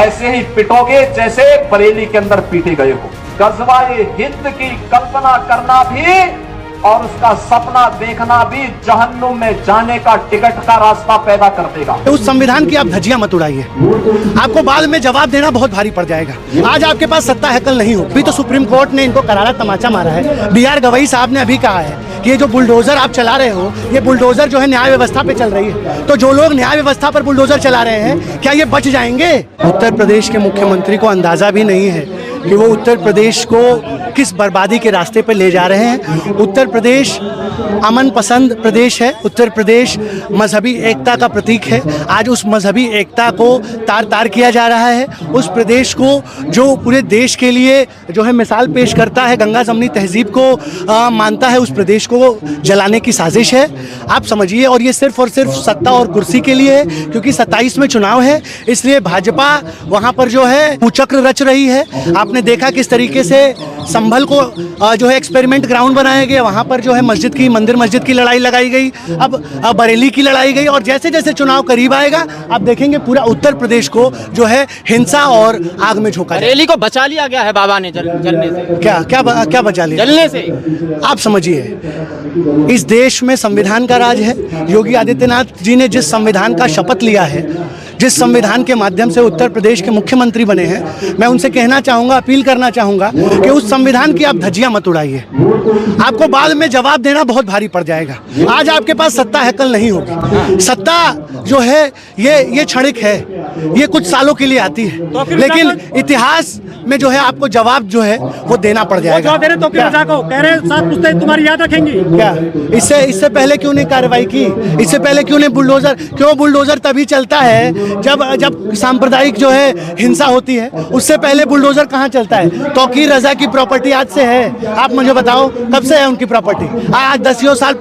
ऐसे ही पिटोगे जैसे बरेली के अंदर पीटे गए हो। गजवाए हिंद की कल्पना करना भी और उसका सपना देखना भी जहन्नुम में जाने का टिकट का रास्ता पैदा कर देगा। उस संविधान की आप धज्जियां मत उड़ाइए, आपको बाद में जवाब देना बहुत भारी पड़ जाएगा। आज आपके पास सत्ता है, कल नहीं हो। अभी तो सुप्रीम कोर्ट ने इनको करारा तमाचा मारा है। बी आर गवई साहब ने अभी कहा है कि ये जो बुलडोजर आप चला रहे हो, ये बुलडोजर जो है न्याय व्यवस्था पे चल रही है। तो जो लोग न्याय व्यवस्था पर बुलडोजर चला रहे हैं, क्या ये बच जाएंगे? उत्तर प्रदेश के मुख्यमंत्री को अंदाजा भी नहीं है कि वो उत्तर प्रदेश को किस बर्बादी के रास्ते पर ले जा रहे हैं। उत्तर प्रदेश अमन पसंद प्रदेश है। उत्तर प्रदेश मजहबी एकता का प्रतीक है। आज उस मजहबी एकता को तार तार किया जा रहा है। उस प्रदेश को जो पूरे देश के लिए जो है मिसाल पेश करता है, गंगा जमनी तहजीब को मानता है, उस प्रदेश को जलाने की साजिश है। आप समझिए, और ये सिर्फ और सिर्फ सत्ता और कुर्सी के लिए है, क्योंकि 27 में चुनाव है, इसलिए भाजपा वहाँ पर जो है कुचक्र रच रही है। आपने देखा किस तरीके से संभल को जो है एक्सपेरिमेंट ग्राउंड बनाया गया, वहाँ पर जो है मंदिर मस्जिद की लड़ाई लगाई गई, अब बरेली की लड़ाई गई, और जैसे जैसे चुनाव करीब आएगा आप देखेंगे पूरा उत्तर प्रदेश को जो है हिंसा और आग में झोंका। बरेली को बचा लिया गया है बाबा ने जलने से। क्या बचा लिया? जलने से। आप समझिए, इस देश में संविधान का राज है। योगी आदित्यनाथ जी ने जिस संविधान का शपथ लिया है, जिस संविधान के माध्यम से उत्तर प्रदेश के मुख्यमंत्री बने हैं, मैं उनसे कहना चाहूँगा, अपील करना चाहूँगा कि उस संविधान की आप धज्जियां मत उड़ाइए। आपको बाद में जवाब देना बहुत भारी पड़ जाएगा। आज आपके पास सत्ता है, कल नहीं होगी। सत्ता जो है ये क्षणिक है, ये कुछ सालों के लिए आती है, लेकिन इतिहास में जो है आपको जवाब जो है वो देना पड़ जाएगा। तुम्हारी याद रखेंगी क्या? इससे पहले क्यों नहीं कार्रवाई की? इससे पहले क्यों नहीं बुलडोजर? क्यों बुलडोजर तभी चलता है जब सांप्रदायिक जो है हिंसा होती है। उससे पहले बुलडोजर कहाँ चलता है? तौकीर रजा की प्रॉपर्टी आज से है, आप मुझे बताओ कब से है उनकी प्रॉपर्टी? आज 10 साल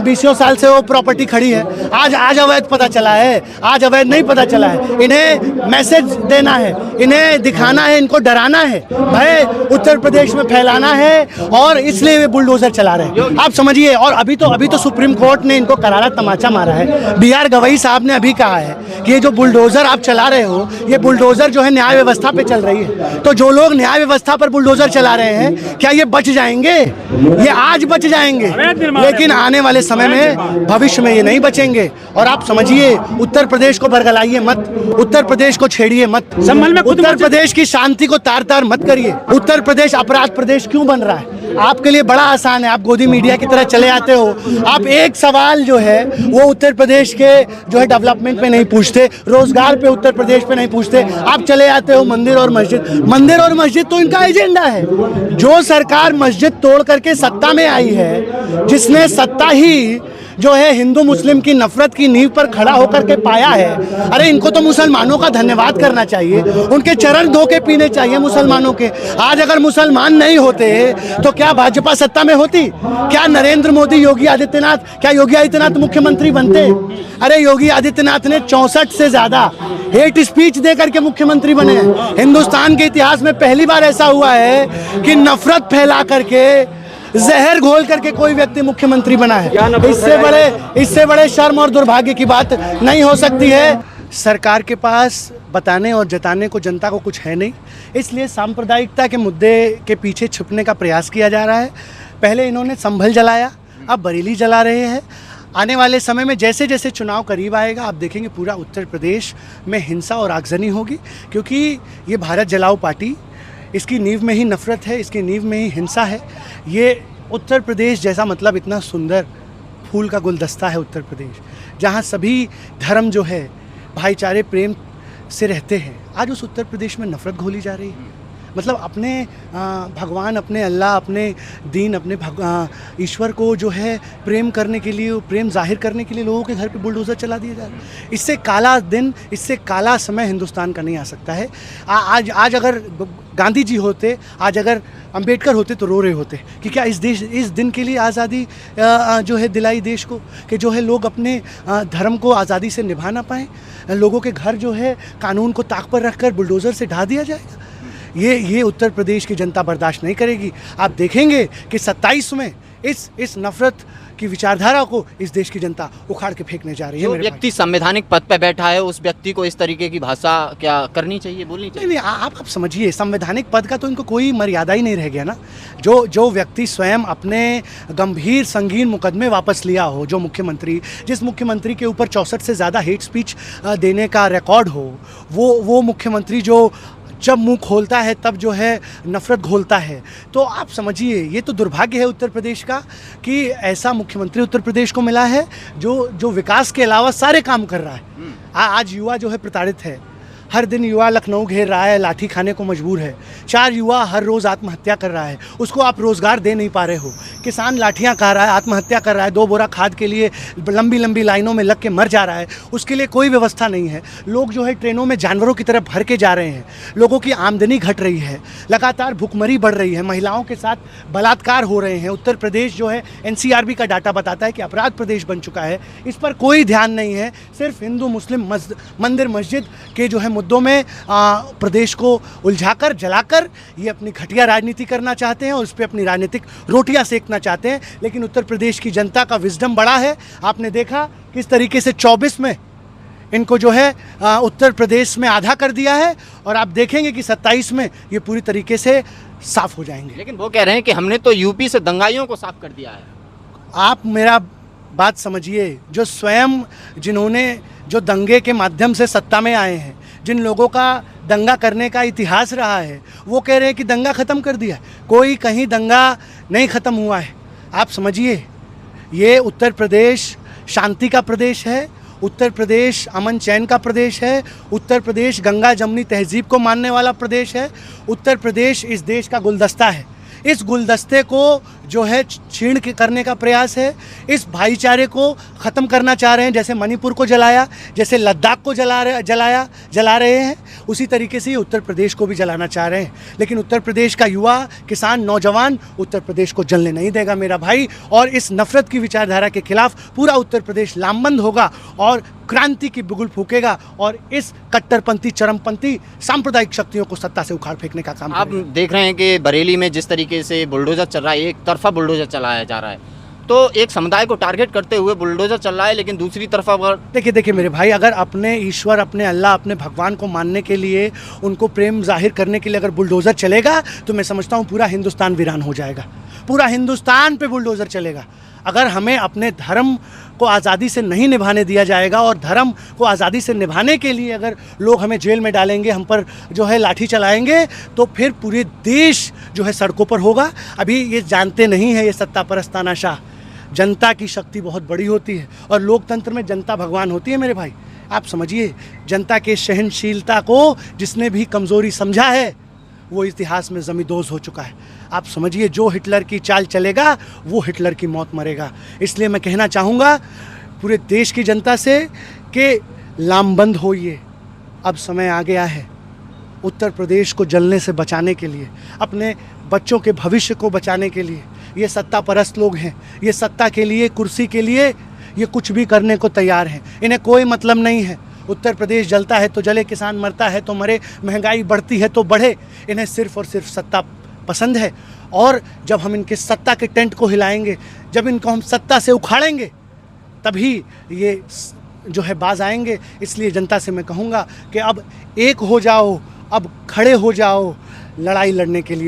20 साल से वो प्रॉपर्टी खड़ी है। आज अवैध पता चला है? आज अवैध नहीं पता चला है। इन्हें मैसेज देना है, इन्हें दिखाना है, इनको डराना है, भय उत्तर प्रदेश में फैलाना है, और इसलिए वे बुलडोजर चला रहे हैं। आप समझिए, और अभी तो सुप्रीम कोर्ट ने इनको करारा तमाचा मारा है। बी आर गवई साहब ने अभी कहा है कि ये जो बुलडोजर आप चला रहे हो, ये बुलडोजर जो है न्याय व्यवस्था पे चल रही है। तो जो लोग न्याय व्यवस्था पर बुलडोजर चला रहे हैं, क्या ये बच जाएंगे? ये आज बच जाएंगे, लेकिन आने वाले समय में, भविष्य में ये नहीं बचेंगे। और आप समझिए, उत्तर प्रदेश को बरगलाइए मत, उत्तर प्रदेश को छेड़िए मत, उत्तर प्रदेश की शांति को तार तार मत करिए। उत्तर प्रदेश अपराध प्रदेश क्यों बन रहा है? आपके लिए बड़ा आसान है, आप गोदी मीडिया की तरह चले आते हो। आप एक सवाल जो है वो उत्तर प्रदेश के जो है डेवलपमेंट पे नहीं पूछते, रोजगार पे उत्तर प्रदेश पे नहीं पूछते, आप चले आते हो मंदिर और मस्जिद तो इनका एजेंडा है। जो सरकार मस्जिद तोड़ करके सत्ता में आई है, जिसने सत्ता ही जो है हिंदू मुस्लिम की नफरत की नींव पर खड़ा होकर के पाया है, अरे इनको तो मुसलमानों का धन्यवाद करना चाहिए, उनके चरण धो के पीने चाहिए मुसलमानों के। आज अगर मुसलमान नहीं होते तो क्या भाजपा सत्ता में होती? क्या नरेंद्र मोदी, योगी आदित्यनाथ मुख्यमंत्री बनते? अरे योगी आदित्यनाथ ने 64 से ज्यादा हेट स्पीच दे करके मुख्यमंत्री बने हैं। हिंदुस्तान के इतिहास में पहली बार ऐसा हुआ है कि नफरत फैला करके, जहर घोल करके कोई व्यक्ति मुख्यमंत्री बना है। इससे बड़े शर्म और दुर्भाग्य की बात नहीं हो सकती है। सरकार के पास बताने और जताने को जनता को कुछ है नहीं, इसलिए सांप्रदायिकता के मुद्दे के पीछे छुपने का प्रयास किया जा रहा है। पहले इन्होंने संभल जलाया, अब बरेली जला रहे हैं। आने वाले समय में जैसे जैसे चुनाव करीब आएगा, आप देखेंगे पूरा उत्तर प्रदेश में हिंसा और आगजनी होगी, क्योंकि ये भारत जलाओ पार्टी, इसकी नींव में ही नफरत है, इसकी नींव में ही हिंसा है। ये उत्तर प्रदेश जैसा, मतलब इतना सुंदर फूल का गुलदस्ता है उत्तर प्रदेश, जहाँ सभी धर्म जो है भाईचारे प्रेम से रहते हैं, आज उस उत्तर प्रदेश में नफरत घोली जा रही है। मतलब अपने भगवान, अपने अल्लाह, अपने दीन, अपने ईश्वर को जो है प्रेम करने के लिए, प्रेम जाहिर करने के लिए लोगों के घर पे बुलडोज़र चला दिया जा रहा है। इससे काला दिन, इससे काला समय हिंदुस्तान का नहीं आ सकता है। आज अगर गांधी जी होते, आज अगर अंबेडकर होते तो रो रहे होते कि क्या इस दिन के लिए आज़ादी जो है दिलाई देश को, कि जो है लोग अपने धर्म को आज़ादी से निभा ना पाएँ, लोगों के घर जो है कानून को ताक पर रखकर बुलडोज़र से ढा दिया जाएगा। ये उत्तर प्रदेश की जनता बर्दाश्त नहीं करेगी। आप देखेंगे कि 27 में इस नफरत की विचारधारा को इस देश की जनता उखाड़ के फेंकने जा रही है। जो मेरे भाई। व्यक्ति संवैधानिक पद पे बैठा है उस व्यक्ति को इस तरीके की भाषा क्या करनी चाहिए, बोलनी चाहिए? नहीं, आप समझिए, संवैधानिक पद का तो इनको कोई मर्यादा ही नहीं रह गया ना। जो व्यक्ति स्वयं अपने गंभीर संगीन मुकदमे वापस लिया हो, जो मुख्यमंत्री, जिस मुख्यमंत्री के ऊपर 64 से ज़्यादा हेट स्पीच देने का रिकॉर्ड हो, वो मुख्यमंत्री जो जब मुंह खोलता है तब जो है नफरत घोलता है, तो आप समझिए ये तो दुर्भाग्य है उत्तर प्रदेश का कि ऐसा मुख्यमंत्री उत्तर प्रदेश को मिला है जो विकास के अलावा सारे काम कर रहा है। आज युवा जो है प्रताड़ित है, हर दिन युवा लखनऊ घेर रहा है, लाठी खाने को मजबूर है। 4 युवा हर रोज़ आत्महत्या कर रहा है, उसको आप रोज़गार दे नहीं पा रहे हो। किसान लाठियां खा रहा है, आत्महत्या कर रहा है, 2 बोरा खाद के लिए लंबी लंबी लाइनों में लग के मर जा रहा है, उसके लिए कोई व्यवस्था नहीं है। लोग जो है ट्रेनों में जानवरों की तरह भर के जा रहे हैं, लोगों की आमदनी घट रही है, लगातार भुखमरी बढ़ रही है, महिलाओं के साथ बलात्कार हो रहे हैं। उत्तर प्रदेश जो है NCRB का डाटा बताता है कि अपराध प्रदेश बन चुका है। इस पर कोई ध्यान नहीं है, सिर्फ हिंदू मुस्लिम मंदिर मस्जिद के जो है मुद्दों में प्रदेश को उलझाकर जलाकर ये अपनी घटिया राजनीति करना चाहते हैं और उस पर अपनी राजनीतिक रोटियां सेकना चाहते हैं। लेकिन उत्तर प्रदेश की जनता का विजडम बड़ा है। आपने देखा किस तरीके से 24 में इनको जो है उत्तर प्रदेश में आधा कर दिया है और आप देखेंगे कि 27 में ये पूरी तरीके से साफ हो जाएंगे। लेकिन वो कह रहे हैं कि हमने तो यूपी से दंगाइयों को साफ कर दिया है। आप मेरा बात समझिए, जिन्होंने जो दंगे के माध्यम से सत्ता में आए हैं, जिन लोगों का दंगा करने का इतिहास रहा है, वो कह रहे हैं कि दंगा ख़त्म कर दिया। कोई कहीं दंगा नहीं ख़त्म हुआ है। आप समझिए, ये उत्तर प्रदेश शांति का प्रदेश है, उत्तर प्रदेश अमन चैन का प्रदेश है, उत्तर प्रदेश गंगा जमुनी तहजीब को मानने वाला प्रदेश है, उत्तर प्रदेश इस देश का गुलदस्ता है। इस गुलदस्ते को जो है छीण के करने का प्रयास है, इस भाईचारे को ख़त्म करना चाह रहे हैं। जैसे मणिपुर को जलाया, जैसे लद्दाख को जला रहे हैं, उसी तरीके से ये उत्तर प्रदेश को भी जलाना चाह रहे हैं। लेकिन उत्तर प्रदेश का युवा, किसान, नौजवान उत्तर प्रदेश को जलने नहीं देगा मेरा भाई। और इस नफ़रत की विचारधारा के खिलाफ पूरा उत्तर प्रदेश लामबंद होगा और क्रांति की बिगुल फूकेगा और इस कट्टरपंथी, चरमपंथी, सांप्रदायिक शक्तियों को सत्ता से उखाड़ फेंकने का काम आप करेगा। देख रहे हैं कि बरेली में जिस तरीके से बुलडोजर चल रहा है, एक तरफा बुलडोजर चलाया जा रहा है, तो एक समुदाय को टारगेट करते हुए बुलडोजर चल रहा है, लेकिन दूसरी तरफ अगर देखिए मेरे भाई, अगर अपने ईश्वर, अपने अल्लाह, अपने भगवान को मानने के लिए, उनको प्रेम जाहिर करने के लिए अगर बुलडोज़र चलेगा तो मैं समझता हूँ पूरा हिंदुस्तान वीरान हो जाएगा, पूरा हिंदुस्तान पे बुलडोज़र चलेगा। अगर हमें अपने धर्म को आज़ादी से नहीं निभाने दिया जाएगा और धर्म को आज़ादी से निभाने के लिए अगर लोग हमें जेल में डालेंगे, हम पर जो है लाठी चलाएंगे, तो फिर पूरे देश जो है सड़कों पर होगा। अभी ये जानते नहीं है ये सत्ता परस्त तानाशाह, जनता की शक्ति बहुत बड़ी होती है और लोकतंत्र में जनता भगवान होती है मेरे भाई। आप समझिए, जनता के सहनशीलता को जिसने भी कमज़ोरी समझा है वो इतिहास में ज़मींदोज़ हो चुका है। आप समझिए, जो हिटलर की चाल चलेगा वो हिटलर की मौत मरेगा। इसलिए मैं कहना चाहूँगा पूरे देश की जनता से कि लामबंद होइए, अब समय आ गया है उत्तर प्रदेश को जलने से बचाने के लिए, अपने बच्चों के भविष्य को बचाने के लिए। ये सत्ता परस्त लोग हैं, ये सत्ता के लिए, कुर्सी के लिए ये कुछ भी करने को तैयार हैं। इन्हें कोई मतलब नहीं है उत्तर प्रदेश जलता है तो जले, किसान मरता है तो मरे, महंगाई बढ़ती है तो बढ़े। इन्हें सिर्फ़ और सिर्फ सत्ता पसंद है। और जब हम इनके सत्ता के टेंट को हिलाएंगे, जब इनको हम सत्ता से उखाड़ेंगे, तभी ये जो है बाज आएंगे। इसलिए जनता से मैं कहूँगा कि अब एक हो जाओ, अब खड़े हो जाओ लड़ाई लड़ने के लिए।